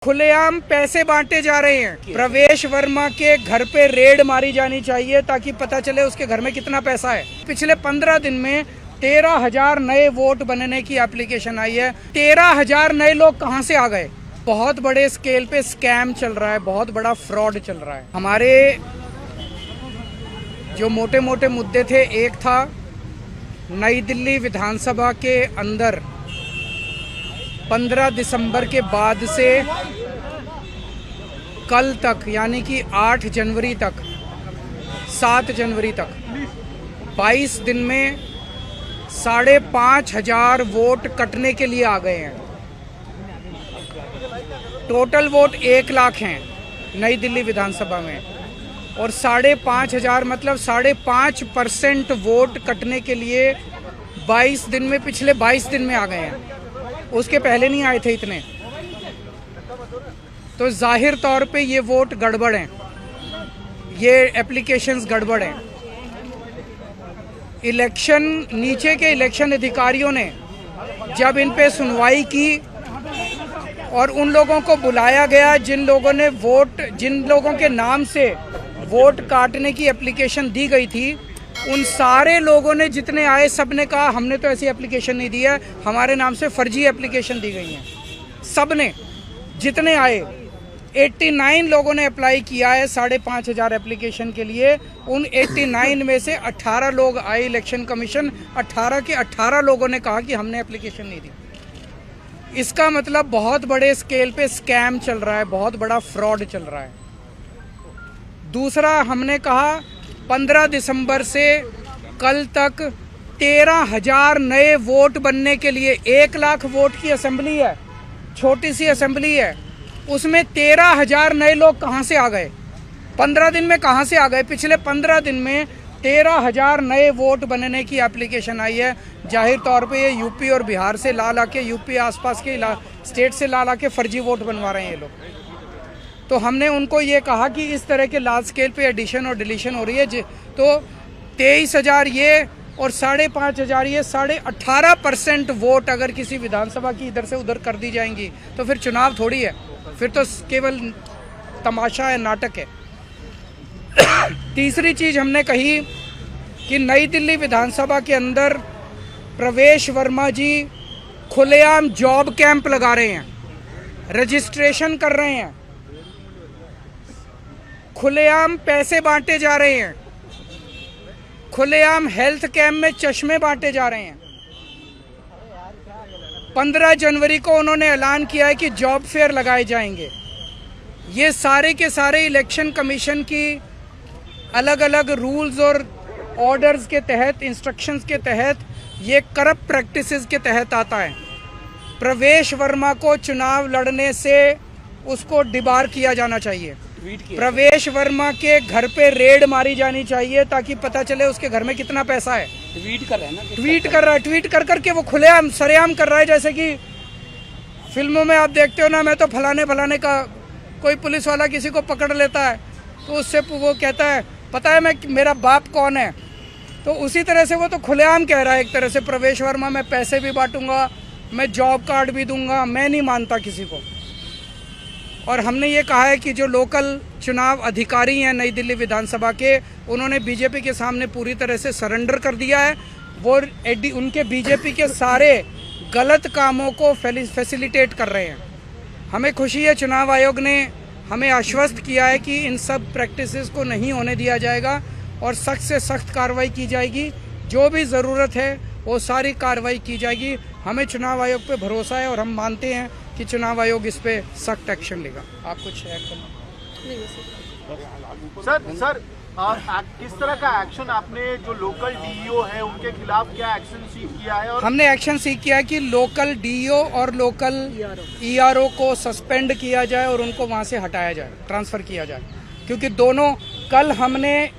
खुलेआम पैसे बांटे जा रहे हैं। प्रवेश वर्मा के घर पे रेड मारी जानी चाहिए ताकि पता चले उसके घर में कितना पैसा है। पिछले 15 दिन में 13,000 नए वोट बनने की एप्लीकेशन आई है। 13,000 नए लोग कहां से आ गए? बहुत बड़े स्केल पे स्कैम चल रहा है, बहुत बड़ा फ्रॉड चल रहा है। हमारे जो मोटे मोटे मुद्दे थे, एक था नई दिल्ली विधानसभा के अंदर 15 दिसंबर के बाद से कल तक, यानी कि 8 जनवरी तक, 7 जनवरी तक 22 दिन में 5,500 वोट कटने के लिए आ गए हैं। टोटल वोट 1 लाख हैं नई दिल्ली विधानसभा में, और 5,500 मतलब 5.5% वोट कटने के लिए 22 दिन में, पिछले 22 दिन में आ गए हैं। उसके पहले नहीं आए थे इतने। तो जाहिर तौर पे ये वोट गड़बड़ हैं, ये एप्लीकेशंस गड़बड़ हैं। इलेक्शन, नीचे के इलेक्शन अधिकारियों ने जब इन पे सुनवाई की और उन लोगों को बुलाया गया जिन लोगों के नाम से वोट काटने की एप्लीकेशन दी गई थी, उन सारे लोगों ने, जितने आए, सब ने कहा हमने तो ऐसी एप्लीकेशन नहीं दी है, हमारे नाम से फर्जी एप्लीकेशन दी गई है। सब ने, जितने आए, 89 लोगों ने अप्लाई किया है 5,500 एप्लीकेशन के लिए। उन 89 में से 18 लोग आए इलेक्शन कमीशन, 18 के 18 लोगों ने कहा कि हमने एप्लीकेशन नहीं दी। इसका मतलब बहुत बड़े स्केल पे स्कैम चल रहा है, बहुत बड़ा फ्रॉड चल रहा है। दूसरा, हमने कहा 15 दिसंबर से कल तक 13,000 नए वोट बनने के लिए, 1 लाख वोट की असेंबली है, छोटी सी असेंबली है, उसमें 13,000 नए लोग कहां से आ गए? 15 दिन में कहां से आ गए? पिछले 15 दिन में 13,000 नए वोट बनने की एप्लीकेशन आई है। जाहिर तौर पे ये यूपी और बिहार से ला के, यूपी आसपास के स्टेट से ला के फर्जी वोट बनवा रहे हैं ये लोग। तो हमने उनको ये कहा कि इस तरह के लार्ज स्केल पे एडिशन और डिलीशन हो रही है, तो 23,000 ये और 5,500 ये, 18.5% वोट अगर किसी विधानसभा की इधर से उधर कर दी जाएंगी तो फिर चुनाव थोड़ी है, फिर तो केवल तमाशा है, नाटक है। तीसरी चीज हमने कही कि नई दिल्ली विधानसभा के अंदर प्रवेश वर्मा जी खुलेआम जॉब कैंप लगा रहे हैं, रजिस्ट्रेशन कर रहे हैं, खुलेआम पैसे बांटे जा रहे हैं, खुलेआम हेल्थ कैंप में चश्मे बांटे जा रहे हैं। 15 जनवरी को उन्होंने ऐलान किया है कि जॉब फेयर लगाए जाएंगे। ये सारे के सारे इलेक्शन कमीशन की अलग अलग रूल्स और ऑर्डर्स के तहत, इंस्ट्रक्शंस के तहत, ये करप्ट प्रैक्टिसेस के तहत आता है। प्रवेश वर्मा को चुनाव लड़ने से उसको डिबार किया जाना चाहिए। प्रवेश वर्मा के घर पे रेड मारी जानी चाहिए ताकि पता चले उसके घर में कितना पैसा है। ट्वीट कर रहा है ना, ट्वीट कर करके वो खुलेआम सरेआम कर रहा है। जैसे कि फिल्मों में आप देखते हो ना, मैं तो फलाने का, कोई पुलिस वाला किसी को पकड़ लेता है तो उससे वो कहता है पता है मेरा बाप कौन है, तो उसी तरह से वो तो खुलेआम कह रहा है एक तरह से, प्रवेश वर्मा मैं पैसे भी बांटूंगा, मैं जॉब कार्ड भी दूंगा। मैं नहीं मानता किसी को। और हमने ये कहा है कि जो लोकल चुनाव अधिकारी हैं नई दिल्ली विधानसभा के, उन्होंने बीजेपी के सामने पूरी तरह से सरेंडर कर दिया है। वो उनके बीजेपी के सारे गलत कामों को फैसिलिटेट कर रहे हैं। हमें खुशी है, चुनाव आयोग ने हमें आश्वस्त किया है कि इन सब प्रैक्टिसेस को नहीं होने दिया जाएगा और सख्त से सख्त कार्रवाई की जाएगी। जो भी ज़रूरत है वो सारी कार्रवाई की जाएगी। हमें चुनाव आयोग पे भरोसा है और हम मानते हैं कि चुनाव आयोग इस पे सख्त एक्शन लेगा। आप कुछ ऐड करना? सर किस तरह का एक्शन आपने, जो लोकल डीईओ है उनके खिलाफ क्या एक्शन सीख किया है? और हमने एक्शन सीख किया है कि लोकल डीईओ और लोकल ईआरओ को सस्पेंड किया जाए और उनको वहां से हटाया जाए, ट्रांसफर किया जाए। क्योंकि दोनों, कल हमने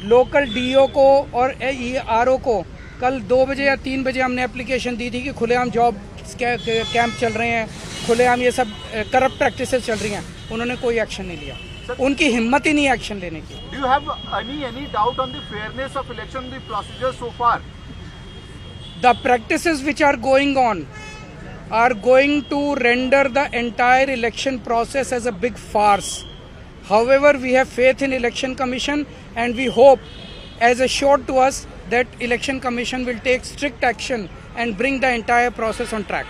लोकल डीईओ को और ईआरओ को कल 2 बजे या 3 बजे हमने एप्लीकेशन दी थी कि खुलेआम जॉब कैंप चल रहे हैं, खुलेआम ये सब करप्ट प्रैक्टिसेस चल रही हैं। उन्होंने कोई एक्शन नहीं लिया, उनकी हिम्मत ही नहीं एक्शन लेने की। Do you have any doubt on the fairness of election, the procedure so far? The practices which are going on are going to render the entire election process as a big farce. However, we have faith in Election Commission and we hope, as assured to us, that Election Commission will take strict action and bring the entire process on track.